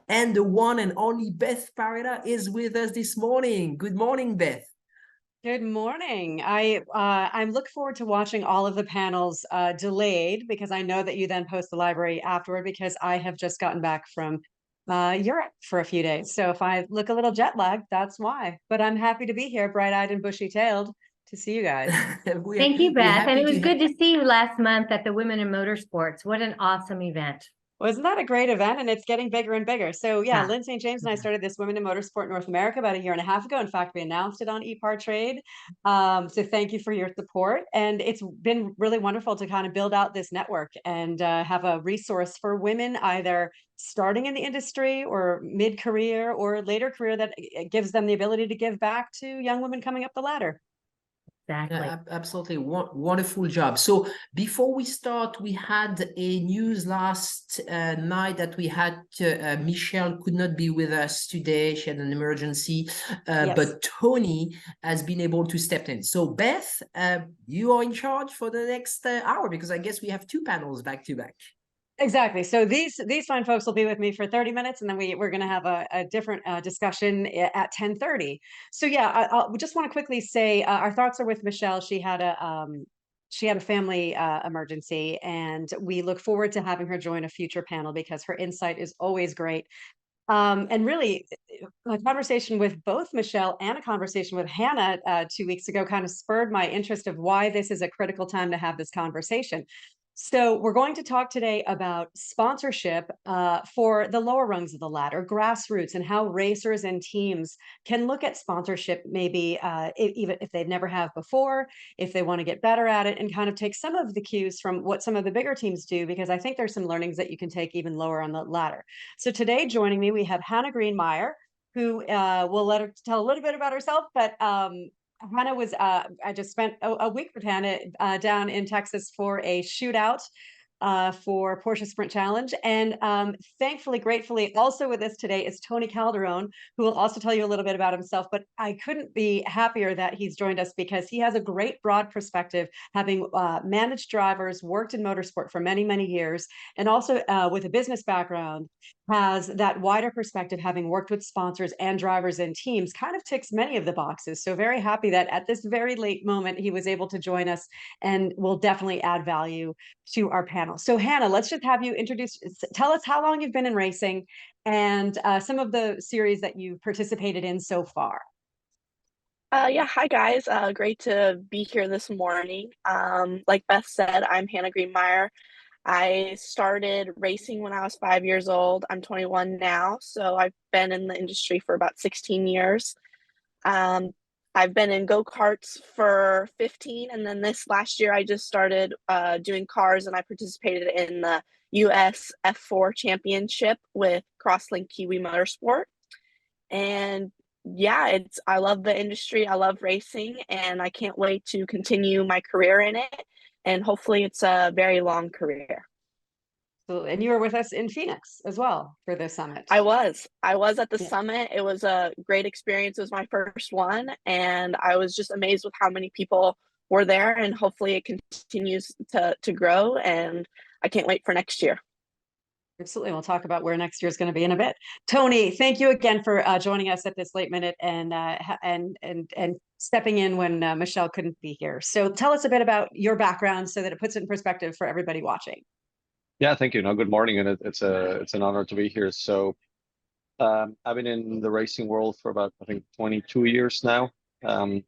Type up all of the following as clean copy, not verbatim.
And the one and only Beth Paretta is with us this morning. Good morning, Beth. Good morning. I'm looking forward to watching all of the panels delayed because I know that you then post the library afterward because I have just gotten back from Europe for a few days. So if I look a little jet lagged, that's why. But I'm happy to be here, bright-eyed and bushy-tailed, to see you guys. Thank you, we're Beth. And happy it was to good to see you last month at the Women in Motorsports. What an awesome event. Wasn't that a great event? And it's getting bigger and bigger. So yeah, Yeah. Lynn St. James and I started this Women in Motorsport North America about a year and a half ago. In fact, we announced it on EPARTRADE. So thank you for your support. And it's been really wonderful to kind of build out this network and have a resource for women either starting in the industry or mid-career or later career that gives them the ability to give back to young women coming up the ladder. Exactly. Absolutely wonderful job. So before we start, we had a news last night that we had Michelle could not be with us today. She had an emergency, Yes. but Toni has been able to step in. So Beth, you are in charge for the next hour because I guess we have two panels back to back. Exactly. So these fine folks will be with me for 30 minutes, and then we're going to have a different discussion at 10:30. So yeah, we just want to quickly say our thoughts are with Michelle. She had a family emergency, and we look forward to having her join a future panel because her insight is always great. And really, a conversation with both Michelle and a conversation with Hannah 2 weeks ago kind of spurred my interest of why this is a critical time to have this conversation. So we're going to talk today about sponsorship for the lower rungs of the ladder, grassroots, and how racers and teams can look at sponsorship maybe even if they've never have before, if they want to get better at it, and kind of take some of the cues from what some of the bigger teams do, because I think there's some learnings that you can take even lower on the ladder. So today joining me, we have Hannah Greenemeier, who will let her tell a little bit about herself, but Hannah was, I just spent a week with Hannah down in Texas for a shootout for Porsche Sprint Challenge. And thankfully, gratefully, also with us today is Toni Calderon, who will also tell you a little bit about himself. But I couldn't be happier that he's joined us because he has a great broad perspective, having managed drivers, worked in motorsport for many, many years, and also with a business background, has that wider perspective, having worked with sponsors and drivers and teams, kind of ticks many of the boxes. So very happy that at this very late moment, he was able to join us and will definitely add value to our panel. So Hannah, let's just have you tell us how long you've been in racing and some of the series that you've participated in so far. Yeah, hi guys. Great to be here this morning. Like Beth said, I'm Hannah Greenemeier. I started racing when I was 5 years old. I'm 21 now, so I've been in the industry for about 16 years. I've been in go-karts for 15, and then this last year I just started doing cars, and I participated in the US F4 Championship with Crosslink Kiwi Motorsport. And yeah, I love the industry. I love racing, and I can't wait to continue my career in it. And hopefully it's a very long career. So, and you were with us in Phoenix as well for the summit. I was at the summit. It was a great experience. It was my first one, and I was just amazed with how many people were there, and hopefully it continues to grow, and I can't wait for next year. Absolutely. We'll talk about where next year is going to be in a bit. Toni, thank you again for joining us at this late minute and stepping in when Michelle couldn't be here. So tell us a bit about your background so that it puts it in perspective for everybody watching. Yeah, thank you. No, good morning, and it's an honor to be here. So I've been in the racing world for about, I think, 22 years now.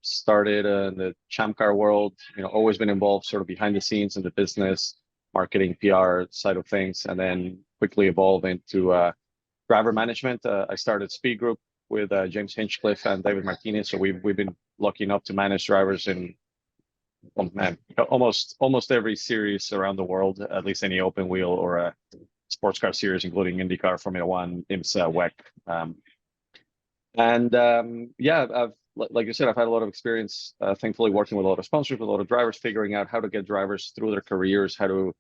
Started in the champ car world, always been involved sort of behind the scenes in the business, marketing, PR side of things, and then quickly evolved into driver management. I started Speed Group with James Hinchcliffe and David Martinez. So we've been lucky enough to manage drivers in almost every series around the world, at least any open wheel or a sports car series, including IndyCar, Formula One, IMSA, WEC. Yeah, like you said, I've had a lot of experience, thankfully, working with a lot of sponsors, with a lot of drivers, figuring out how to get drivers through their careers, how to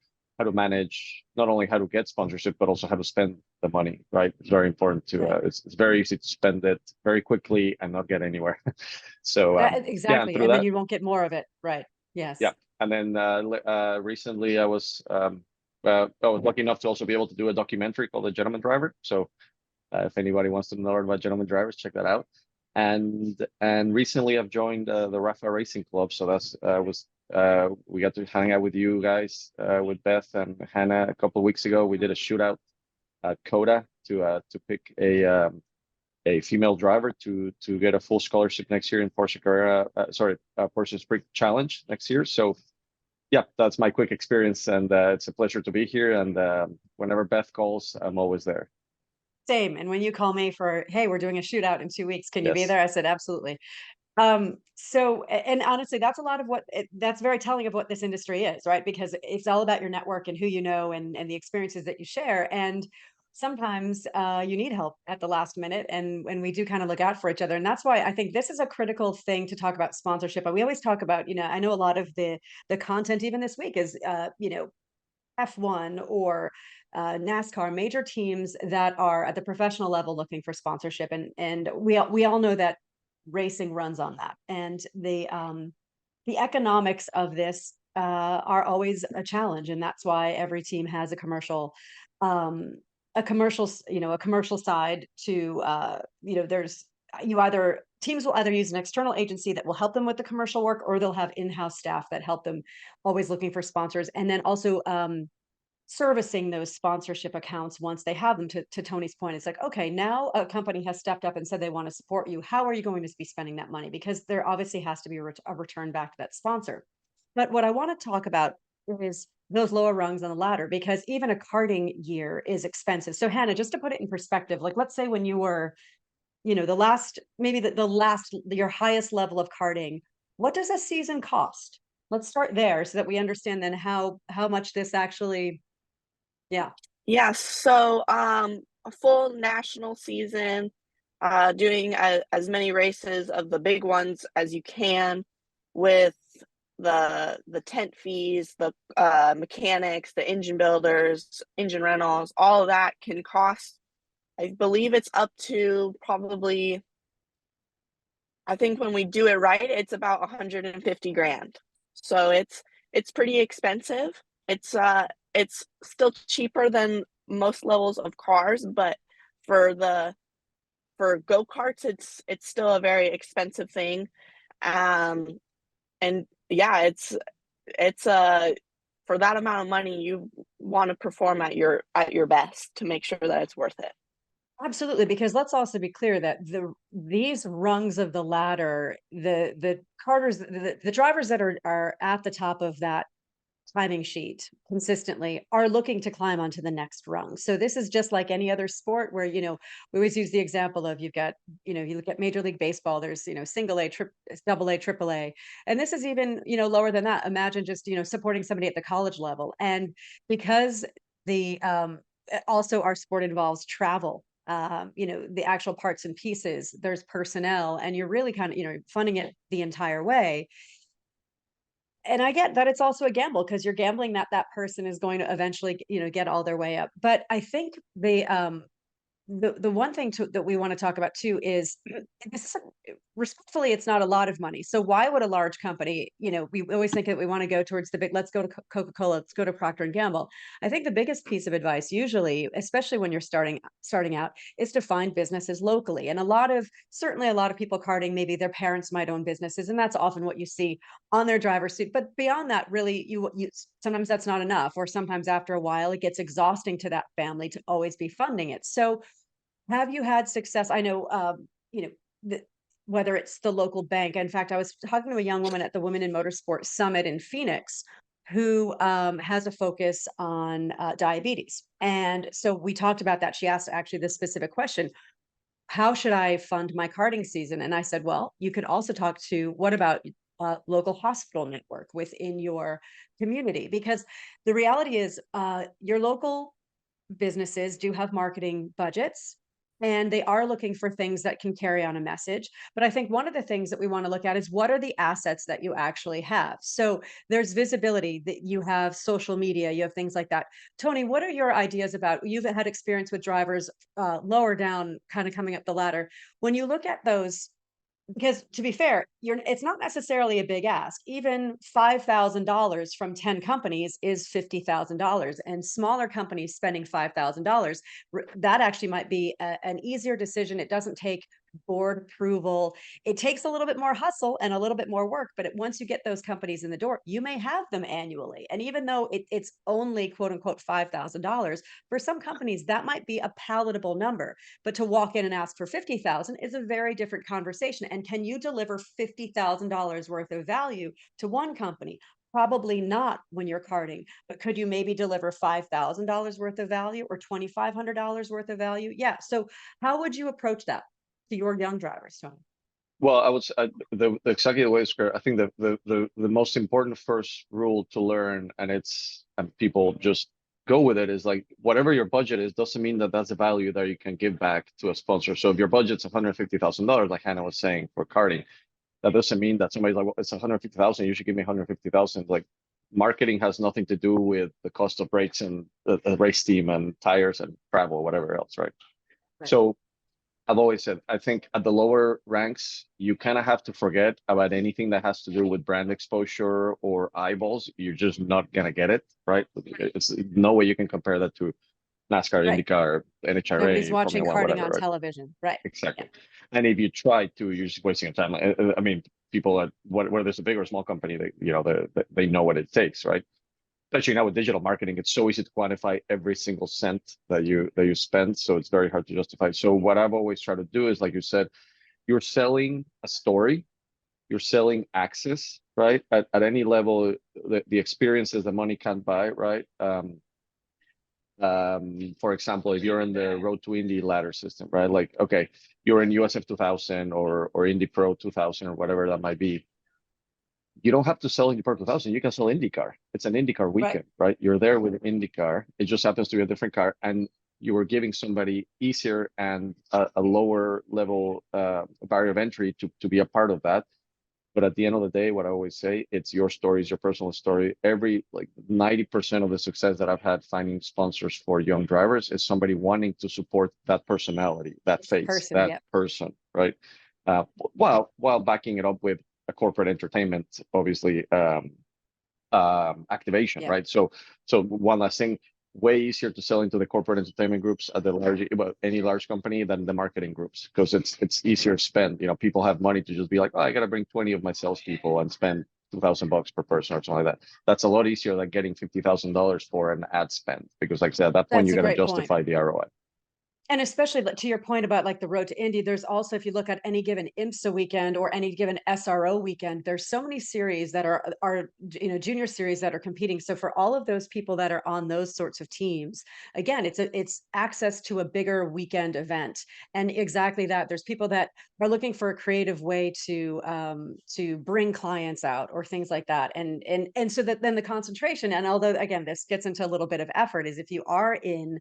manage not only how to get sponsorship, but also how to spend the money, right? It's very important to, it's very easy to spend it very quickly and not get anywhere. So exactly. Yeah, and then you won't get more of it. Right. Yes. Yeah. And then recently I was lucky enough to also be able to do a documentary called The Gentleman Driver. So If anybody wants to learn about gentleman drivers, check that out. And recently I've joined the RAFA Racing Club, so that's we got to hang out with you guys, with Beth and Hannah a couple of weeks ago. We did a shootout at Coda to pick a female driver to get a full scholarship next year in Porsche Carrera, Porsche Sprint Challenge next year. So yeah, that's my quick experience, and it's a pleasure to be here. And whenever Beth calls, I'm always there. Same. And when you call me for, hey, we're doing a shootout in 2 weeks, can you be Yes. there? I said, absolutely. And honestly, that's a lot of that's very telling of what this industry is, right? Because it's all about your network and who you know and the experiences that you share. And sometimes you need help at the last minute, and we do kind of look out for each other. And that's why I think this is a critical thing to talk about sponsorship. And we always talk about, I know a lot of the content even this week is, F1 or NASCAR, major teams that are at the professional level looking for sponsorship, and we all know that racing runs on that, and the economics of this are always a challenge, and that's why every team has a commercial side to teams will either use an external agency that will help them with the commercial work, or they'll have in-house staff that help them, always looking for sponsors, and then also servicing those sponsorship accounts once they have them. To Tony's point, it's like, okay, now a company has stepped up and said they want to support you. How are you going to be spending that money? Because there obviously has to be a return back to that sponsor. But what I want to talk about is those lower rungs on the ladder, because even a karting year is expensive. So Hannah, just to put it in perspective, like let's say when you were, your highest level of karting, what does a season cost? Let's start there so that we understand then how much this actually. Yeah. Yeah, so a full national season, doing as many races of the big ones as you can, with the tent fees, the mechanics, the engine builders, engine rentals, all of that can cost, I believe it's up to probably, I think when we do it right, it's about 150 grand. So it's pretty expensive. It's still cheaper than most levels of cars, but for go-karts, it's still a very expensive thing. And yeah, it's for that amount of money, you want to perform at your best to make sure that it's worth it. Absolutely, because let's also be clear that these rungs of the ladder, the carters, the drivers that are at the top of that climbing sheet consistently are looking to climb onto the next rung. So this is just like any other sport where, we always use the example of, you've got, you look at Major League Baseball, there's, single A, double A, triple A. And this is even, lower than that. Imagine just, supporting somebody at the college level. And because also our sport involves travel, the actual parts and pieces, there's personnel, and you're really kind of, funding it the entire way. And I get that it's also a gamble, because you're gambling that person is going to eventually, get all their way up. But I think the one thing that we want to talk about too is, respectfully, it's not a lot of money. So why would a large company, we always think that we want to go towards the big, let's go to Coca-Cola, let's go to Procter and Gamble. I think the biggest piece of advice, usually, especially when you're starting out, is to find businesses locally. And certainly a lot of people karting, maybe their parents might own businesses, and that's often what you see on their driver's seat. But beyond that, really, you sometimes that's not enough, or sometimes after a while, it gets exhausting to that family to always be funding it. So have you had success? I know, whether it's the local bank. In fact, I was talking to a young woman at the Women in Motorsports Summit in Phoenix who has a focus on diabetes. And so we talked about that. She asked actually this specific question: how should I fund my karting season? And I said, well, you could also talk to, what about local hospital network within your community? Because the reality is your local businesses do have marketing budgets, and they are looking for things that can carry on a message. But I think one of the things that we want to look at is, what are the assets that you actually have? So there's visibility, that you have social media, you have things like that. Toni, what are your ideas about, you've had experience with drivers lower down, kind of coming up the ladder. When you look at those because to be fair, it's not necessarily a big ask. Even $5,000 from 10 companies is $50,000, and smaller companies spending $5,000, that actually might be an easier decision. It doesn't take board approval. It takes a little bit more hustle and a little bit more work, but once you get those companies in the door, you may have them annually. And even though it's only quote unquote $5,000, for some companies that might be a palatable number. But to walk in and ask for 50,000 is a very different conversation. And can you deliver $50,000 worth of value to one company? Probably not when you're karting, but could you maybe deliver $5,000 worth of value or $2,500 worth of value? Yeah. So how would you approach that to your young drivers, Tony? Well, I would say exactly the way it's square. I think the most important first rule to learn, and people just go with it, is like whatever your budget is doesn't mean that that's a value that you can give back to a sponsor. So if your budget's $150,000, like Hannah was saying for karting, that doesn't mean that somebody's like, well, it's 150,000, you should give me 150,000. Like marketing has nothing to do with the cost of brakes and the race team and tires and travel, whatever else, right? So I've always said, I think at the lower ranks, you kind of have to forget about anything that has to do with brand exposure or eyeballs. You're just not going to get it, right? It's no way you can compare that to NASCAR, Right. IndyCar, NHRA. Nobody's watching Formula One, karting whatever, on right? television. Right. Exactly. Yeah. And if you try to, you're just wasting your time. I mean, people at whether there's a big or small company, they know what it takes, right? Especially now with digital marketing, it's so easy to quantify every single cent that you spend. So it's very hard to justify. So what I've always tried to do is, like you said, you're selling a story, you're selling access, right? At any level, the experiences that money can't buy, right? For example, if you're in the Road to Indy ladder system, right? Like, okay, you're in USF 2000 or Indy Pro 2000 or whatever that might be. You don't have to sell Indy Pro 2000. You can sell IndyCar. It's an IndyCar weekend, right? You're there with IndyCar. It just happens to be a different car, and you are giving somebody easier and a lower level barrier of entry to be a part of that. But at the end of the day, what I always say, it's your story, it's your personal story. Like 90% of the success that I've had finding sponsors for young drivers is somebody wanting to support that personality, that face, that person, right? While backing it up with a corporate entertainment, obviously, activation, right? So one last thing, way easier to sell into the corporate entertainment groups at any large company than the marketing groups, because it's easier to spend. People have money to just be like, oh, I got to bring 20 of my salespeople and spend $2,000 per person or something like that. That's a lot easier than getting $50,000 for an ad spend, because like I said, at that point, you got to justify the ROI. And especially to your point about like the Road to Indy, there's also, if you look at any given IMSA weekend or any given SRO weekend, there's so many series that are junior series that are competing. So for all of those people that are on those sorts of teams, again, it's access to a bigger weekend event. And exactly that, there's people that are looking for a creative way to bring clients out or things like that. And so that then the concentration, and although again, this gets into a little bit of effort, is if you are in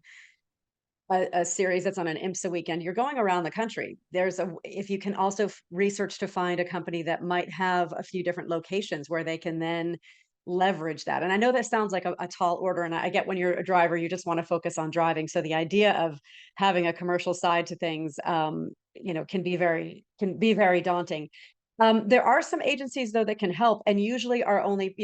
a series that's on an IMSA weekend, you're going around the country. If you can also research to find a company that might have a few different locations where they can then leverage that. And I know that sounds like a tall order, and I get when you're a driver, you just want to focus on driving. So the idea of having a commercial side to things, can be very daunting. There are some agencies though that can help, and usually are only,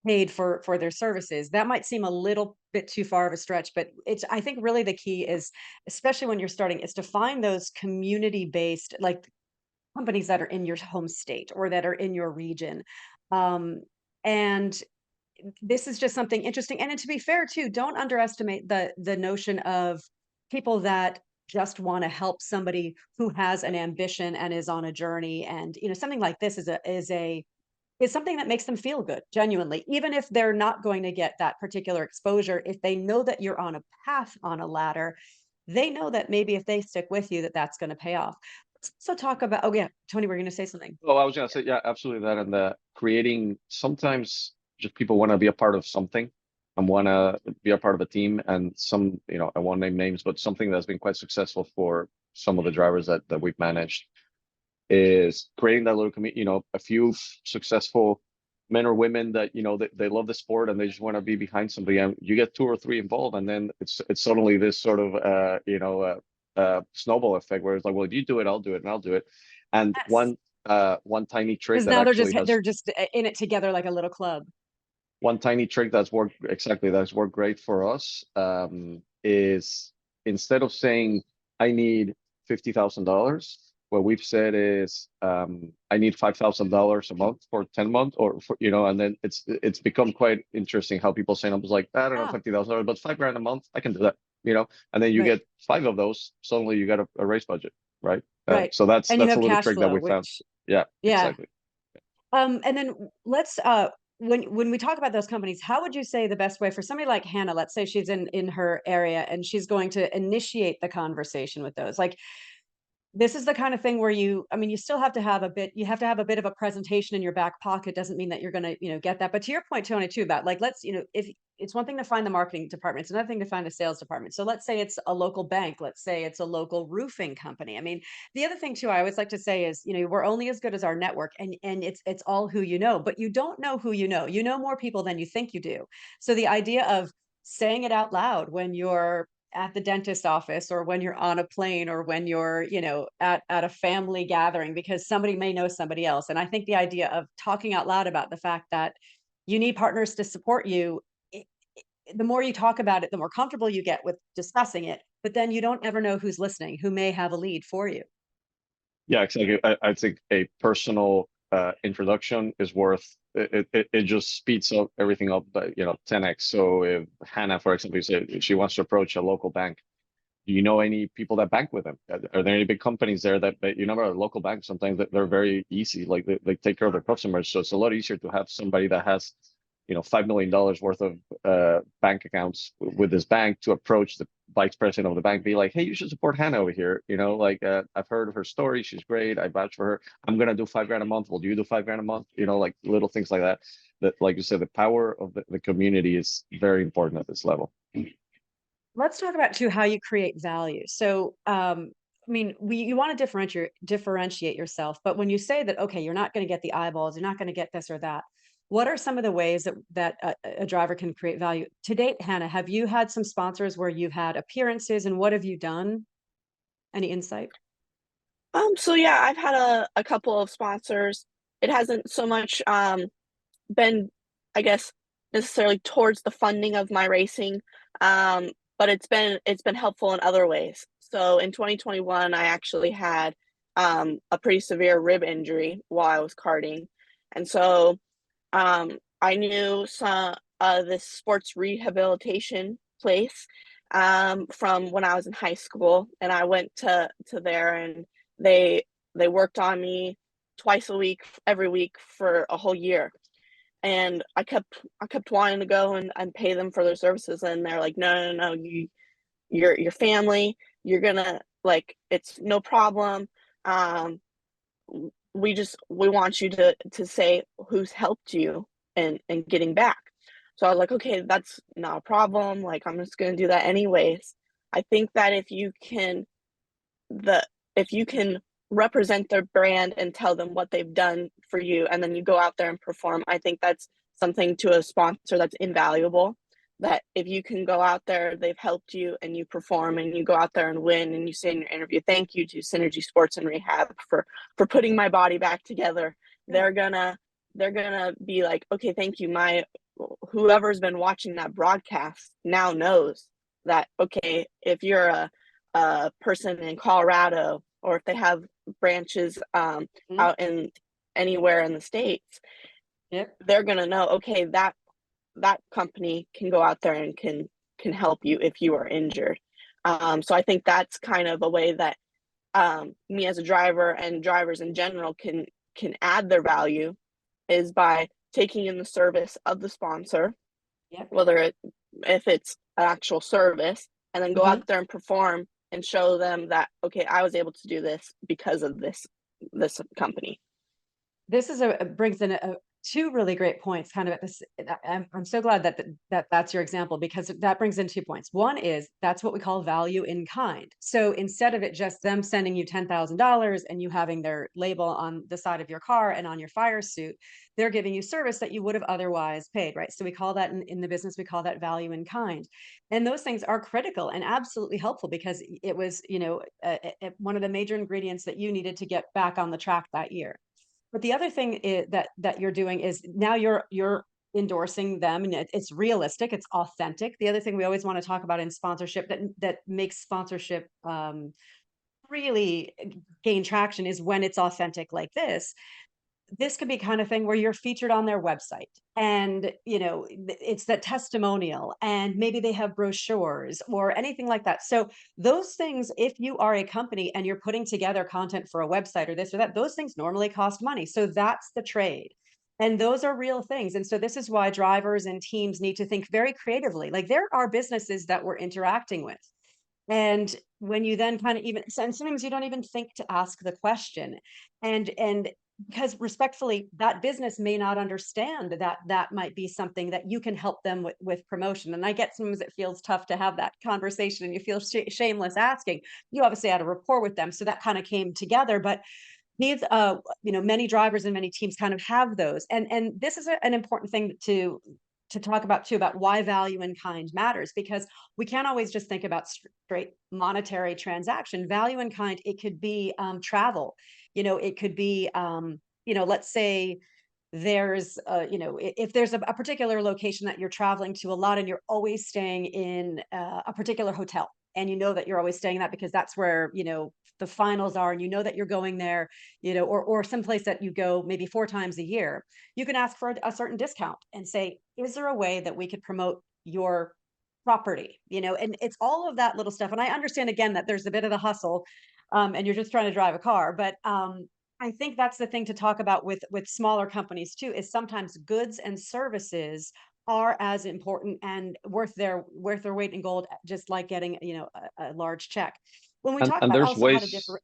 paid for their services. That might seem a little bit too far of a stretch, but I think really the key is, especially when you're starting, is to find those community-based, like companies that are in your home state or that are in your region. And this is just something interesting. And to be fair too, don't underestimate the notion of people that just want to help somebody who has an ambition and is on a journey. And something like this is something that makes them feel good, genuinely, even if they're not going to get that particular exposure. If they know that you're on a path on a ladder, they know that maybe if they stick with you, that's going to pay off. So talk about, oh yeah, Tony, we're going to say something. Oh, I was going to say, yeah, absolutely that. And creating, sometimes just people want to be a part of something and want to be a part of a team. And I won't name names, but something that's been quite successful for some of the drivers that we've managed is creating that little community, a few successful men or women that, they love the sport and they just want to be behind somebody, and you get 2 or 3 involved, and then it's suddenly this sort of, snowball effect where it's like, well, if you do it, I'll do it, and I'll do it. And Yes. one tiny trick Because that now actually they're just in it together like a little club. one tiny trick that's worked great for us, is instead of saying I need $50,000, what we've said is I need $5,000 a month for 10 months, or for, and then it's become quite interesting how people say numbers like, I don't know, Ah, $50,000, but $5,000 a month, I can do that, and then you right, get 5 of those, suddenly you got a race budget, right? right. So that's And you a have little cash trick that flow, we found. which, Yeah, yeah. exactly. And then let's when we talk about those companies, how would you say the best way for somebody like Hannah, let's say she's in her area and she's going to initiate the conversation with those, like, this is the kind of thing where I mean, you still have to have you have to have a bit of a presentation in your back pocket. Doesn't mean that you're going to, get that. But to your point, Tony, too, about like, let's, if it's one thing to find the marketing department, it's another thing to find a sales department. So let's say it's a local bank. Let's say it's a local roofing company. I mean, the other thing too, I always like to say is, we're only as good as our network, and it's all who you know, but you don't know who you know. You know more people than you think you do. So the idea of saying it out loud when you're at the dentist office, or when you're on a plane, or when you're at a family gathering, because somebody may know somebody else. And I think the idea of talking out loud about the fact that you need partners to support you, the more you talk about it, the more comfortable you get with discussing it, but then you don't ever know who's listening, who may have a lead for you. Yeah, exactly. I think a personal introduction is worth it. It just speeds up everything up, 10x. So if Hannah, for example, said she wants to approach a local bank, do you know any people that bank with them? Are there any big companies there that a local bank? Sometimes they're very easy, like they take care of their customers. So it's a lot easier to have somebody that has $5 million worth of bank accounts with this bank to approach the vice president of the bank, be like, hey, you should support Hannah over here. I've heard of her story. She's great. I vouch for her. I'm going to do $5,000 a month. Will you do $5,000 a month? Like little things like that. That, like you said, the power of the community is very important at this level. Let's talk about too how you create value. So, I mean, you want to differentiate yourself, but when you say that, okay, you're not going to get the eyeballs, you're not going to get this or that, what are some of the ways that a driver can create value? To date, Hannah, have you had some sponsors where you've had appearances, and what have you done? Any insight? So yeah, I've had a couple of sponsors. It hasn't so much been, I guess, necessarily towards the funding of my racing, but it's been helpful in other ways. So in 2021, I actually had a pretty severe rib injury while I was karting, and so I knew some this sports rehabilitation place from when I was in high school, and I went to there, and they worked on me twice a week, every week for a whole year. And I kept wanting to go and pay them for their services, and they're like, no, your family, you're gonna, like, it's no problem. We want you to say who's helped you and getting back. So I was like, okay, that's not a problem. Like, I'm just gonna do that anyways. I think that if you can represent their brand and tell them what they've done for you, and then you go out there and perform, I think that's something to a sponsor that's invaluable. That if you can go out there, they've helped you, and you perform, and you go out there and win, and you say in your interview, thank you to Synergy Sports and Rehab for putting my body back together. They're gonna be like, okay, thank you. Whoever's been watching that broadcast now knows that, okay, if you're a person in Colorado, or if they have branches out in anywhere in the States, Yep. they're gonna know, okay, that company can go out there and can help you if you are injured. So I think that's kind of a way that me as a driver, and drivers in general, can add their value, is by taking in the service of the sponsor, Yep. if it's an actual service, and then go out there and perform and show them that, okay, I was able to do this because of this company. This brings in two really great points kind of at this. I'm so glad that that's your example, because that brings in 2 points. One is that's what we call value in kind. So instead of it just them sending you $10,000 and you having their label on the side of your car and on your fire suit, they're giving you service that you would have otherwise paid, right? So we call that in the business, we call that value in kind. And those things are critical and absolutely helpful, because it was, one of the major ingredients that you needed to get back on the track that year. But the other thing is that you're doing is now you're endorsing them, and it's realistic, it's authentic. The other thing we always want to talk about in sponsorship that makes sponsorship really gain traction is when it's authentic like this. This could be kind of thing where you're featured on their website, and it's that testimonial, and maybe they have brochures or anything like that. So those things, if you are a company and you're putting together content for a website or this or that, those things normally cost money. So that's the trade, and those are real things. And so this is why drivers and teams need to think very creatively. Like, there are businesses that we're interacting with, and when you then kind of even, and sometimes you don't even think to ask the question, and because respectfully, that business may not understand that might be something that you can help them with promotion. And I get sometimes it feels tough to have that conversation, and you feel shameless asking. You obviously had a rapport with them, so that kind of came together. But these, many drivers and many teams kind of have those, and this is an important thing to talk about too, about why value in kind matters, because we can't always just think about straight monetary transaction. Value in kind, it could be travel. It could be, let's say there's, if there's a particular location that you're traveling to a lot, and you're always staying in a particular hotel, and that you're always staying in that because that's where, the finals are, and that you're going there, or someplace that you go maybe 4 times a year, you can ask for a certain discount and say, is there a way that we could promote your property? And it's all of that little stuff. And I understand, again, that there's a bit of the hustle, and you're just trying to drive a car, but I think that's the thing to talk about with smaller companies too, is sometimes goods and services are as important and worth their weight in gold, just like getting a large check. When we talk And about there's also how to ways. differ,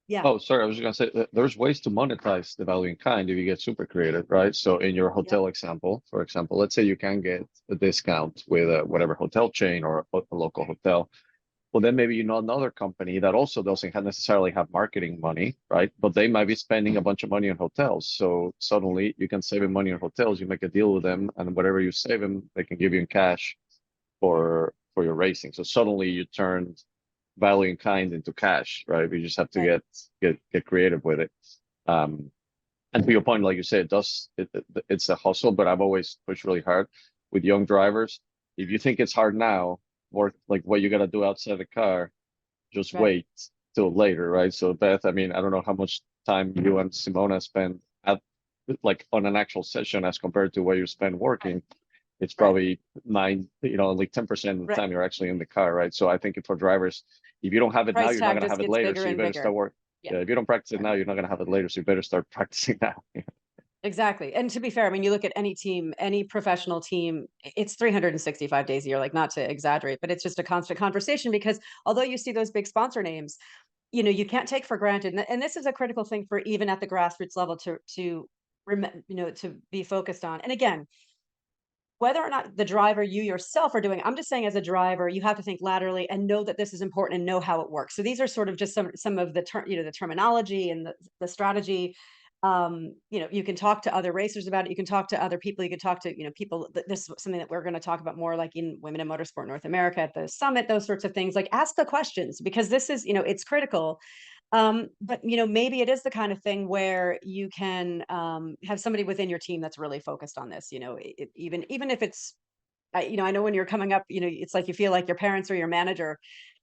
yeah. Oh, sorry, I was just gonna say that there's ways to monetize the value in kind if you get super creative, right? So in your hotel example, for example, let's say you can get a discount with whatever hotel chain or a local hotel. Well, then maybe another company that also doesn't necessarily have marketing money, right? But they might be spending a bunch of money on hotels. So suddenly you can save them money on hotels. You make a deal with them, and whatever you save them, they can give you in cash for your racing. So suddenly you turned value in kind into cash, right? We just have to get creative with it. And to your point, like you said, it's a hustle, but I've always pushed really hard with young drivers. If you think it's hard now, or like what you got to do outside the car, just wait till later, right? So Beth, I mean, I don't know how much time you and Simona spend like on an actual session as compared to where you spend working. It's probably 9, like 10% of the time you're actually in the car, right? So I think for drivers, if you don't have it now, you're not going to have it later. So you better start working. Yeah, if you don't practice it now, you're not going to have it later. So you better start practicing now. Exactly. And to be fair, I mean, you look at any team, any professional team, it's 365 days a year, like, not to exaggerate, but it's just a constant conversation, because although you see those big sponsor names, you can't take for granted. And this is a critical thing for even at the grassroots level to be focused on. And again, whether or not the driver, you yourself are doing, I'm just saying, as a driver, you have to think laterally and know that this is important and know how it works. So these are sort of just some of the the terminology and the strategy. You can talk to other racers about it. You can talk to other people. You can talk to, people. This is something that we're going to talk about more, like in Women in Motorsport North America at the summit, those sorts of things. Like, ask the questions, because this is, it's critical. But maybe it is the kind of thing where you can have somebody within your team that's really focused on this. Even if it's, I know when you're coming up, it's like you feel like your parents or your manager,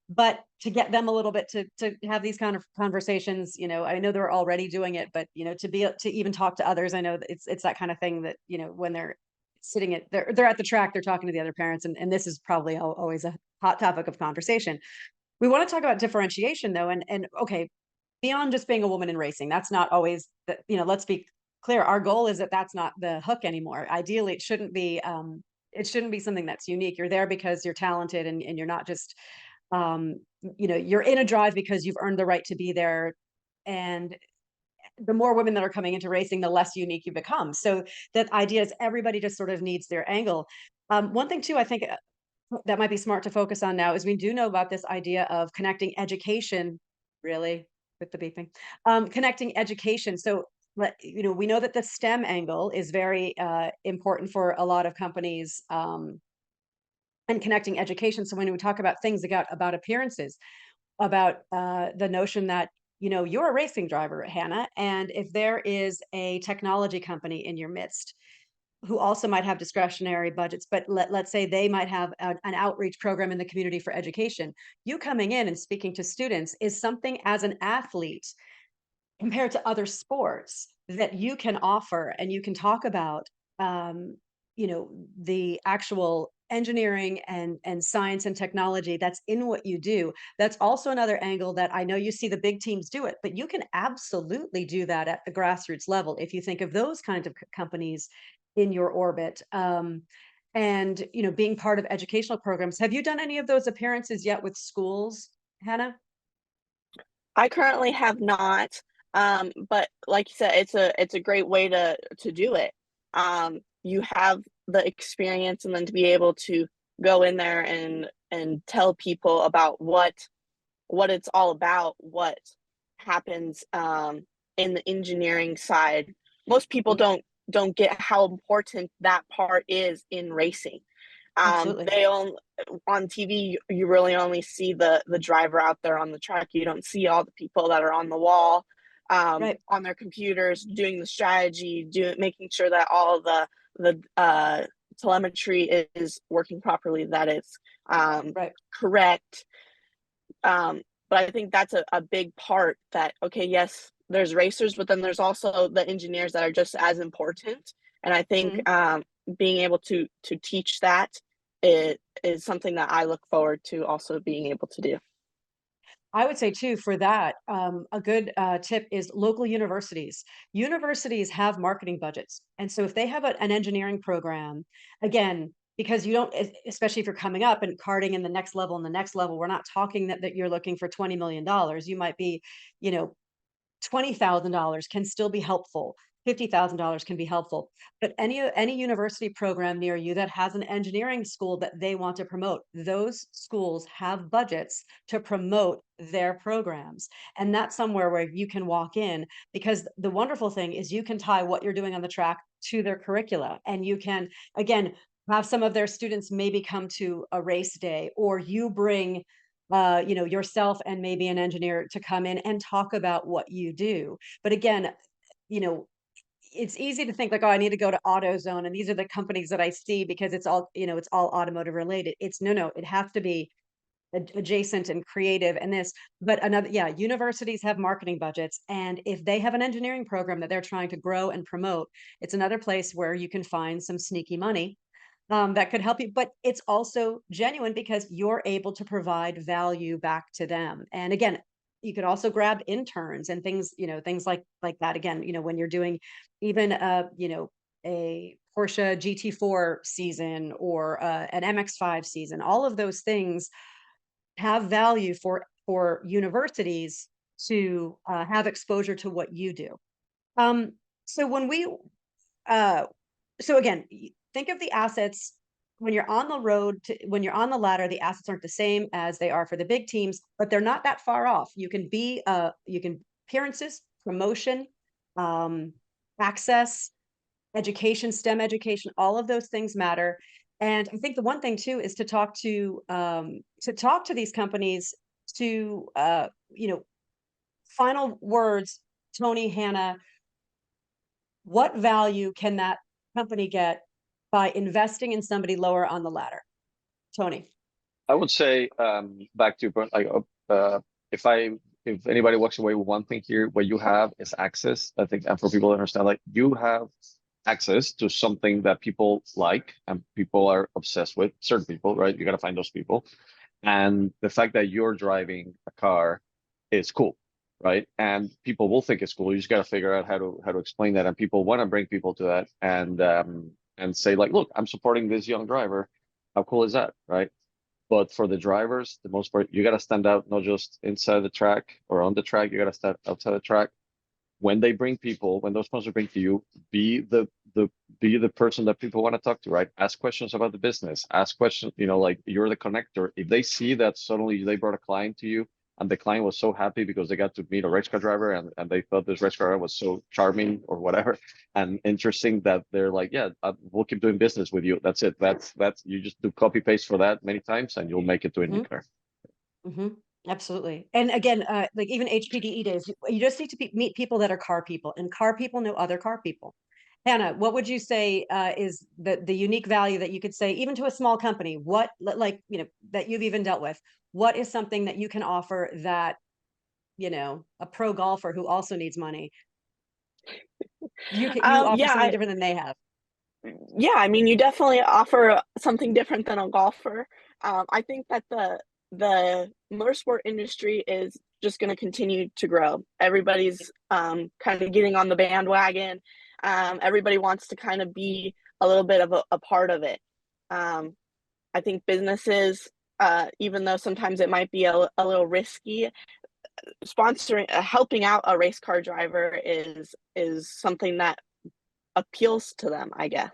but to get them a little bit to have these kind of conversations, I know they're already doing it, but to even talk to others. I know that it's that kind of thing that when they're sitting they're at the track, they're talking to the other parents, and this is probably always a hot topic of conversation. We want to talk about differentiation, though, and okay, beyond just being a woman in racing, that's not always that. Let's be clear. Our goal is that that's not the hook anymore. Ideally, it shouldn't be. It shouldn't be something that's unique. You're there because you're talented, and you're not just. You're in a drive because you've earned the right to be there, and the more women that are coming into racing, the less unique you become. So that idea is everybody just sort of needs their angle. One thing too, I think that might be smart to focus on now is we do know about this idea of connecting education, really, with the beeping, connecting education. So, you know, we know that the STEM angle is very important for a lot of companies, and connecting education. So when we talk about things about appearances, about the notion that, you know, you're a racing driver, Hannah, and if there is a technology company in your midst who also might have discretionary budgets, but let's say they might have an outreach program in the community for education. You coming in and speaking to students is something as an athlete compared to other sports that you can offer, and you can talk about, you know, the actual engineering and science and technology that's in what you do. That's also another angle that I know you see the big teams do it, but you can absolutely do that at the grassroots level if you think of those kinds of companies in your orbit. And, you know, being part of educational programs. Have you done any of those appearances yet with schools, Hannah? I currently have not, but like you said, it's a great way to do it. You have the experience, and then to be able to go in there and tell people about what it's all about, what happens in the engineering side. Most people don't get how important that part is in racing. Absolutely. They on TV, you really only see the driver out there on the track. You don't see all the people that are on the wall, Right. on their computers, doing the strategy, making sure that all the telemetry is working properly, that it's Right. correct. But I think that's a big part that, okay, yes, there's racers, but then there's also the engineers that are just as important. And I think being able to teach that is something that I look forward to also being able to do. I would say too, for that, a good tip is local universities. Universities have marketing budgets. And so if they have an engineering program, again, because you don't, especially if you're coming up and karting in the next level and the next level, we're not talking that you're looking for $20 million. You might be, you know, $20,000 can still be helpful. $50,000 can be helpful, but any university program near you that has an engineering school that they want to promote, those schools have budgets to promote their programs. And that's somewhere where you can walk in, because the wonderful thing is you can tie what you're doing on the track to their curricula, and you can, again, have some of their students maybe come to a race day, or you bring you know, yourself and maybe an engineer to come in and talk about what you do. But again, you know, it's easy to think like, oh, I need to go to AutoZone and these are the companies that I see because it's all, you know, it's all automotive related. It's no, it has to be adjacent and creative and this. But another, yeah, universities have marketing budgets, and if they have an engineering program that they're trying to grow and promote, it's another place where you can find some sneaky money that could help you. But it's also genuine because you're able to provide value back to them. And again, you could also grab interns and things, you know, things like that. Again, you know, when you're doing even you know, a Porsche GT4 season or an MX5 season, all of those things have value for universities to have exposure to what you do. So when we so again, think of the assets when you're on the road when you're on the ladder, the assets aren't the same as they are for the big teams, but they're not that far off. You can be you can appearances, promotion, access, education, STEM education, all of those things matter. And I think the one thing too is to talk to these companies to you know, final words, Toni, Hannah, what value can that company get by investing in somebody lower on the ladder? Toni. I would say back to like if anybody walks away with one thing here, what you have is access. I think, and for people to understand, like you have access to something that people like and people are obsessed with, certain people, right? You got to find those people. And the fact that you're driving a car is cool, right? And people will think it's cool. You just got to figure out how to explain that. And people want to bring people to that and say like, look, I'm supporting this young driver. How cool is that, right? But for the drivers, the most part, you got to stand out, not just inside the track or on the track. You got to stand outside the track. when they bring people, when those sponsors bring to you, be the person that people want to talk to, right? Ask questions about the business, ask questions, like you're the connector. If they see that suddenly they brought a client to you and the client was so happy because they got to meet a race car driver and they thought this race car driver was so charming or whatever and interesting that they're like, yeah, we'll keep doing business with you. That's it. That's you just do copy paste for that many times and you'll make it to a new car. Absolutely. And again, like even HPDE days, you just need to meet people that are car people, and car people know other car people. Hannah, what would you say is the unique value that you could say, even to a small company, what, like, that you've even dealt with, what is something that you can offer that, a pro golfer who also needs money, you offer something different than they have? Yeah, I mean, you definitely offer something different than a golfer. I think that the motorsport industry is just going to continue to grow. Everybody's kind of getting on the bandwagon. Everybody wants to kind of be a little bit of a part of it. I think businesses, even though sometimes it might be a little risky, sponsoring, helping out a race car driver is something that appeals to them, I guess.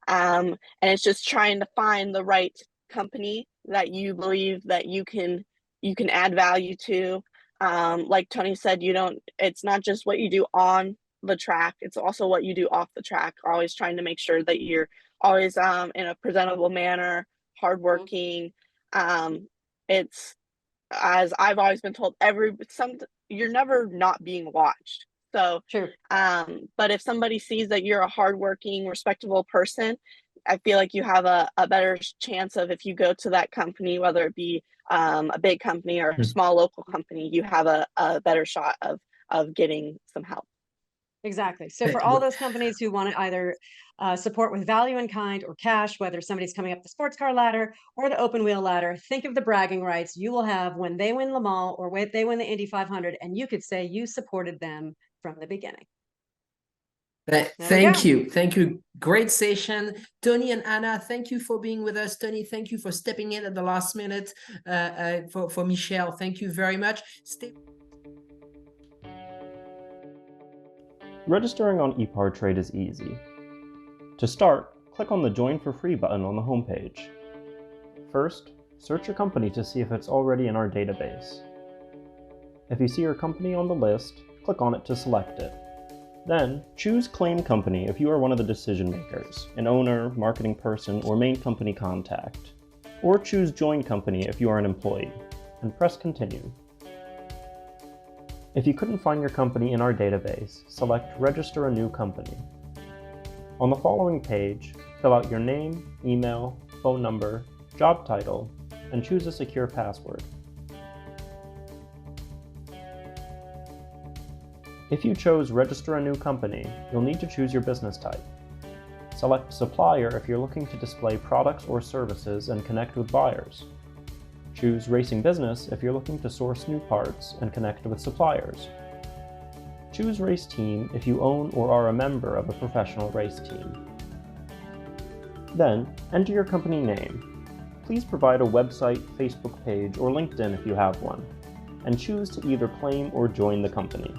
And it's just trying to find the right company that you believe that you can add value to. Like Toni said, it's not just what you do on the track, it's also what you do off the track. Always trying to make sure that you're always in a presentable manner, hardworking. It's, as I've always been told, you're never not being watched. So, True. But if somebody sees that you're a hardworking, respectable person, I feel like you have a better chance of, if you go to that company, whether it be a big company or a small local company, you have a better shot of getting some help. Exactly. So for all those companies who want to either support with value in kind or cash, whether somebody's coming up the sports car ladder or the open wheel ladder, think of the bragging rights you will have when they win Le Mans or when they win the Indy 500, and you could say you supported them from the beginning. Thank you. Great session. Toni and Anna, thank you for being with us. Toni, thank you for stepping in at the last minute. For Michelle, thank you very much. Registering on EPARTRADE is easy. To start, click on the Join for Free button on the homepage. First, search your company to see if it's already in our database. If you see your company on the list, click on it to select it. Then, choose Claim Company if you are one of the decision makers, an owner, marketing person, or main company contact. Or choose Join Company if you are an employee, and press Continue. If you couldn't find your company in our database, select Register a New Company. On the following page, fill out your name, email, phone number, job title, and choose a secure password. If you chose Register a New Company, you'll need to choose your business type. Select Supplier if you're looking to display products or services and connect with buyers. Choose Racing Business if you're looking to source new parts and connect with suppliers. Choose Race Team if you own or are a member of a professional race team. Then, enter your company name. Please provide a website, Facebook page, or LinkedIn if you have one, and choose to either claim or join the company.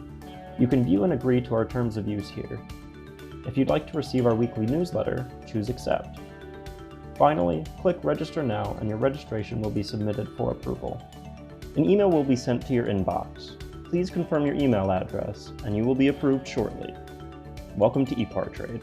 You can view and agree to our terms of use here. If you'd like to receive our weekly newsletter, choose Accept. Finally, click Register Now and your registration will be submitted for approval. An email will be sent to your inbox. Please confirm your email address and you will be approved shortly. Welcome to EPARTRADE.